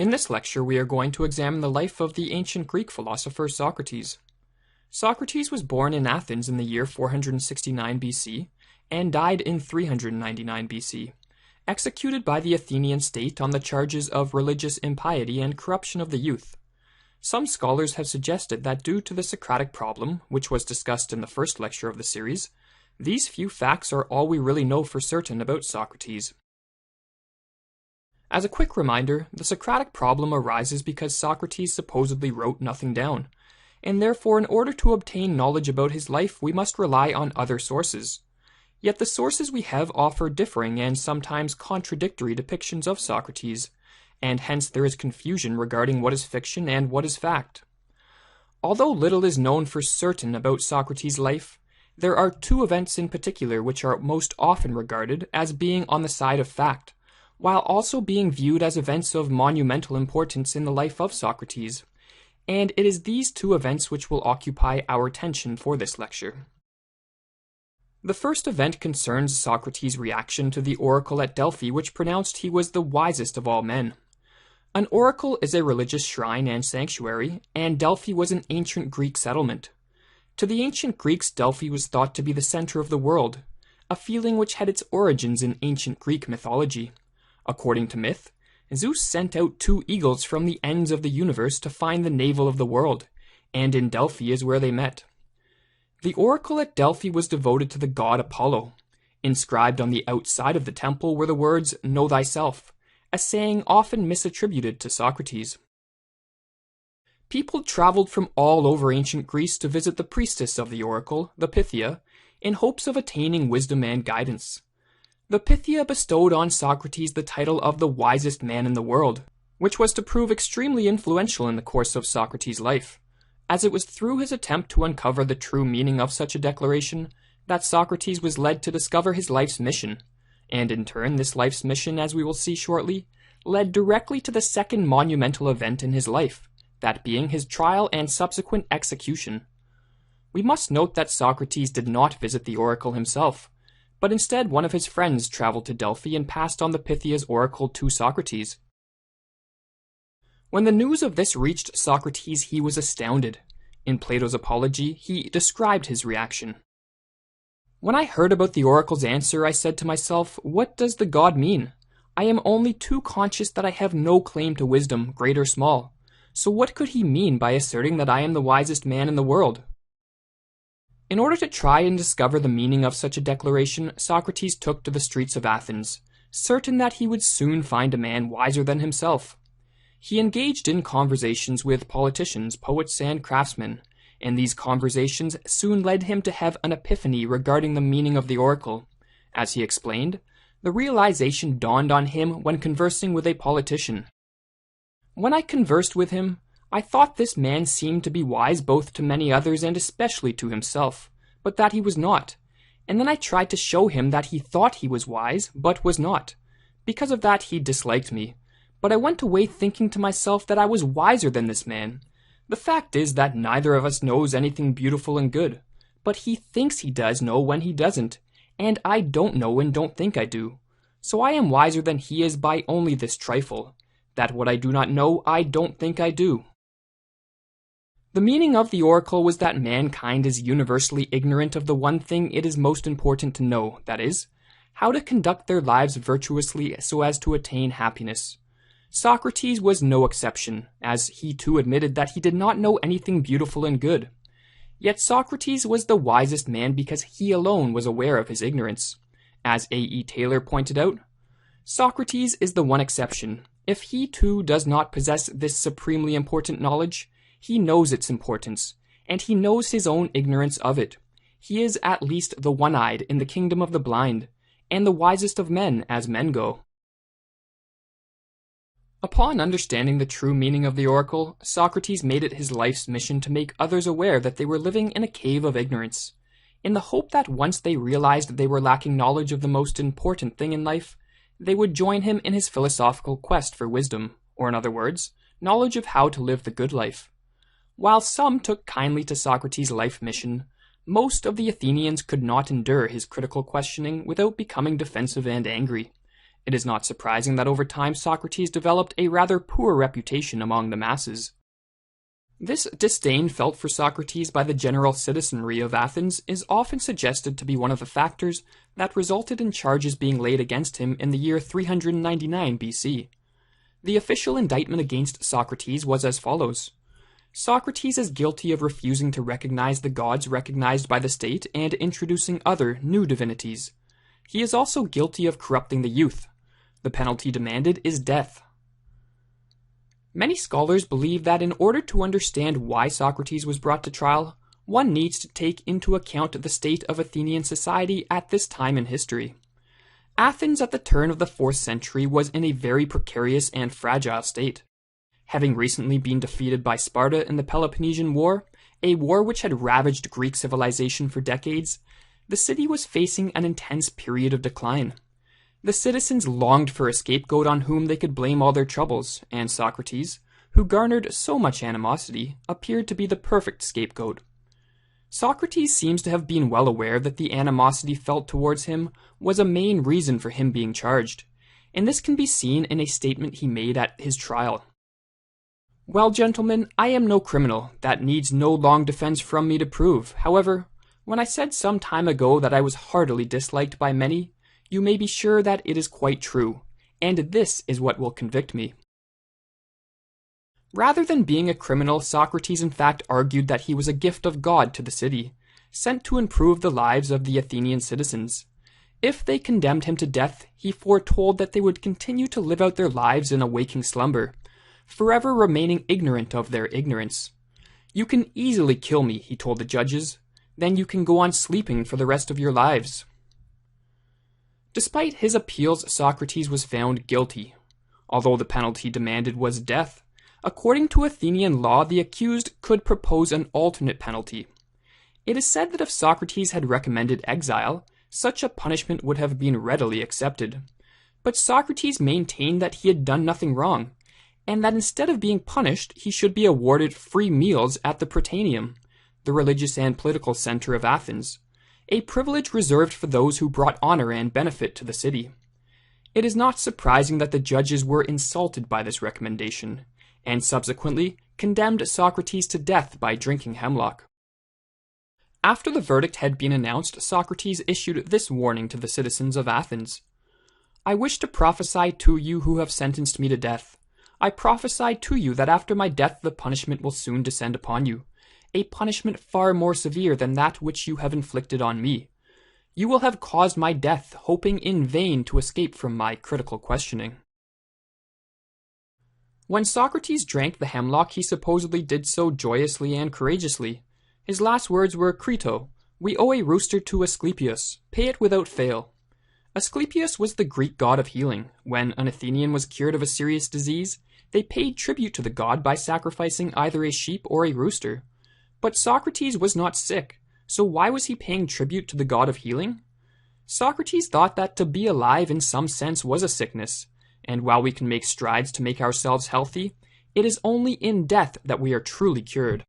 In this lecture, we are going to examine the life of the ancient Greek philosopher Socrates. Socrates was born in Athens in the year 469 BC and died in 399 BC, executed by the Athenian state on the charges of religious impiety and corruption of the youth. Some scholars have suggested that due to the Socratic problem, which was discussed in the first lecture of the series, these few facts are all we really know for certain about Socrates. As a quick reminder, the Socratic problem arises because Socrates supposedly wrote nothing down, and therefore in order to obtain knowledge about his life we must rely on other sources. Yet the sources we have offer differing and sometimes contradictory depictions of Socrates, and hence there is confusion regarding what is fiction and what is fact. Although little is known for certain about Socrates' life, there are two events in particular which are most often regarded as being on the side of fact, while also being viewed as events of monumental importance in the life of Socrates, and it is these two events which will occupy our attention for this lecture. The first event concerns Socrates' reaction to the oracle at Delphi, which pronounced he was the wisest of all men. An oracle is a religious shrine and sanctuary, and Delphi was an ancient Greek settlement. To the ancient Greeks, Delphi was thought to be the center of the world, a feeling which had its origins in ancient Greek mythology. According to myth, Zeus sent out two eagles from the ends of the universe to find the navel of the world, and in Delphi is where they met. The oracle at Delphi was devoted to the god Apollo. Inscribed on the outside of the temple were the words, "Know thyself," a saying often misattributed to Socrates. People traveled from all over ancient Greece to visit the priestess of the oracle, the Pythia, in hopes of attaining wisdom and guidance. The Pythia bestowed on Socrates the title of the wisest man in the world, which was to prove extremely influential in the course of Socrates' life, as it was through his attempt to uncover the true meaning of such a declaration that Socrates was led to discover his life's mission, and in turn this life's mission, as we will see shortly, led directly to the second monumental event in his life, that being his trial and subsequent execution. We must note that Socrates did not visit the oracle himself, but instead one of his friends traveled to Delphi and passed on the Pythia's oracle to Socrates. When the news of this reached Socrates, he was astounded. In Plato's Apology, he described his reaction. "When I heard about the oracle's answer, I said to myself, what does the god mean? I am only too conscious that I have no claim to wisdom, great or small. So what could he mean by asserting that I am the wisest man in the world?" In order to try and discover the meaning of such a declaration, Socrates took to the streets of Athens, certain that he would soon find a man wiser than himself. He engaged in conversations with politicians, poets, and craftsmen, and these conversations soon led him to have an epiphany regarding the meaning of the oracle. As he explained, the realization dawned on him when conversing with a politician. "When I conversed with him, I thought this man seemed to be wise both to many others and especially to himself, but that he was not. And then I tried to show him that he thought he was wise, but was not. Because of that he disliked me. But I went away thinking to myself that I was wiser than this man. The fact is that neither of us knows anything beautiful and good, but he thinks he does know when he doesn't, and I don't know and don't think I do. So I am wiser than he is by only this trifle, that what I do not know I don't think I do." The meaning of the oracle was that mankind is universally ignorant of the one thing it is most important to know, that is, how to conduct their lives virtuously so as to attain happiness. Socrates was no exception, as he too admitted that he did not know anything beautiful and good. Yet Socrates was the wisest man because he alone was aware of his ignorance. As A.E. Taylor pointed out, Socrates is the one exception. If he too does not possess this supremely important knowledge, he knows its importance, and he knows his own ignorance of it. He is at least the one-eyed in the kingdom of the blind, and the wisest of men as men go. Upon understanding the true meaning of the oracle, Socrates made it his life's mission to make others aware that they were living in a cave of ignorance, in the hope that once they realized they were lacking knowledge of the most important thing in life, they would join him in his philosophical quest for wisdom, or in other words, knowledge of how to live the good life. While some took kindly to Socrates' life mission, most of the Athenians could not endure his critical questioning without becoming defensive and angry, It is not surprising that over time Socrates developed a rather poor reputation among the masses. This disdain felt for Socrates by the general citizenry of Athens is often suggested to be one of the factors that resulted in charges being laid against him in the year 399 BC. The official indictment against Socrates was as follows. Socrates is guilty of refusing to recognize the gods recognized by the state and introducing other new divinities. He is also guilty of corrupting the youth. The penalty demanded is death. Many scholars believe that in order to understand why Socrates was brought to trial, one needs to take into account the state of Athenian society at this time in history. Athens at the turn of the 4th century was in a very precarious and fragile state. Having recently been defeated by Sparta in the Peloponnesian War, a war which had ravaged Greek civilization for decades, the city was facing an intense period of decline. The citizens longed for a scapegoat on whom they could blame all their troubles, and Socrates, who garnered so much animosity, appeared to be the perfect scapegoat. Socrates seems to have been well aware that the animosity felt towards him was a main reason for him being charged, and this can be seen in a statement he made at his trial. Well, gentlemen, I am no criminal. That needs no long defense from me to prove. However, when I said some time ago that I was heartily disliked by many, you may be sure that it is quite true, and this is what will convict me. Rather than being a criminal, Socrates in fact argued that he was a gift of God to the city, sent to improve the lives of the Athenian citizens. If they condemned him to death, he foretold that they would continue to live out their lives in a waking slumber, forever remaining ignorant of their ignorance. You can easily kill me, he told the judges, then you can go on sleeping for the rest of your lives. Despite his appeals, Socrates was found guilty. Although the penalty demanded was death, according to Athenian law, the accused could propose an alternate penalty. It is said that if Socrates had recommended exile, such a punishment would have been readily accepted. But Socrates maintained that he had done nothing wrong, and that instead of being punished, he should be awarded free meals at the Prytaneum, the religious and political center of Athens, a privilege reserved for those who brought honor and benefit to the city. It is not surprising that the judges were insulted by this recommendation, and subsequently condemned Socrates to death by drinking hemlock. After the verdict had been announced, Socrates issued this warning to the citizens of Athens. I wish to prophesy to you who have sentenced me to death. I prophesy to you that after my death the punishment will soon descend upon you, a punishment far more severe than that which you have inflicted on me. You will have caused my death, hoping in vain to escape from my critical questioning. When Socrates drank the hemlock, he supposedly did so joyously and courageously. His last words were, Crito, we owe a rooster to Asclepius, pay it without fail. Asclepius was the Greek god of healing. When an Athenian was cured of a serious disease, they paid tribute to the god by sacrificing either a sheep or a rooster. But Socrates was not sick, so why was he paying tribute to the god of healing? Socrates thought that to be alive in some sense was a sickness, and while we can make strides to make ourselves healthy, it is only in death that we are truly cured.